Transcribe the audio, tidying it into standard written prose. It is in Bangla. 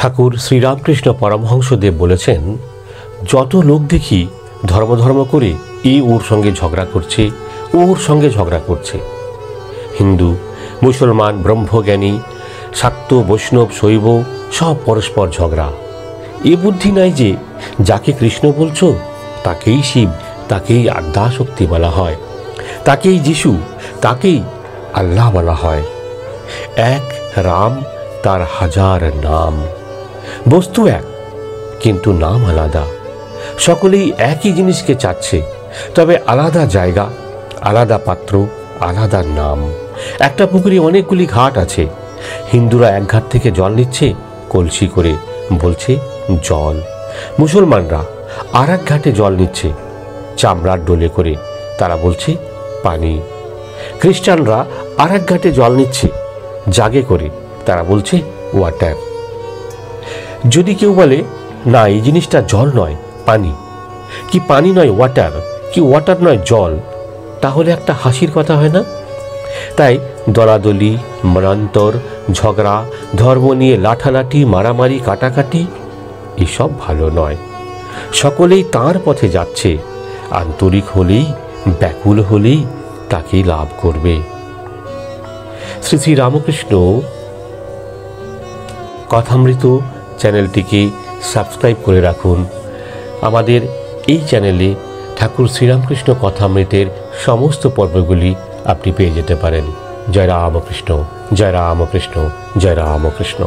ঠাকুর শ্রীরামকৃষ্ণ পরমহংসদেব বলেছেন, যত লোক দেখি ধর্ম ধর্ম করে ওর সঙ্গে ঝগড়া করছে, ওর সঙ্গে ঝগড়া করছে। হিন্দু, মুসলমান, ব্রহ্মজ্ঞানী, শাক্ত, বৈষ্ণব, শৈব সব পরস্পর ঝগড়া। এ বুদ্ধি নাই যে যাকে কৃষ্ণ বলছো তাকেই শিব, তাকেই আদ্যাশক্তি বলা হয়, তাকেই যিশু, তাকেই আল্লাহ বলা হয়। এক রাম, তার হাজার নাম। বস্তু এক, কিন্তু নাম আলাদা। সকলেই একই জিনিসকে চাচ্ছে, তবে আলাদা জায়গা, আলাদা পাত্র, আলাদা নাম। একটা পুকুরে অনেকগুলি ঘাট আছে। হিন্দুরা এক ঘাট থেকে জল নিচ্ছে কলসি করে, বলছে জল। মুসলমানরা আর এক ঘাটে জল নিচ্ছে চামড়ার ডোলে করে, তারা বলছে পানি। খ্রিস্টানরা আর এক ঘাটে জল নিচ্ছে জাগে করে, তারা বলছে ওয়াটার। যদি কেউ বলে না এই জিনিসটা জল নয় পানি, কি পানি নয় ওয়াটার, কি ওয়াটার নয় জল, তাহলে একটা হাসির কথা হয় না? তাই দলাদলি, মনান্তর, ঝগড়া, ধর্ম নিয়ে লাঠালাঠি, মারামারি, কাটাকাটি এসব ভালো নয়। সকলেই তার পথে যাচ্ছে, আন্তরিক হলেই, ব্যাকুল হলেই তাকেই লাভ করবে। শ্রী শ্রী রামকৃষ্ণ কথামৃত চ্যানেলটিকে সাবস্ক্রাইব করে রাখুন। আমাদের এই চ্যানেলে ঠাকুর শ্রীরামকৃষ্ণ কথামৃতের সমস্ত পর্বগুলি আপনি পেয়ে যেতে পারেন। জয় রামকৃষ্ণ, জয় রামকৃষ্ণ, জয় রামকৃষ্ণ।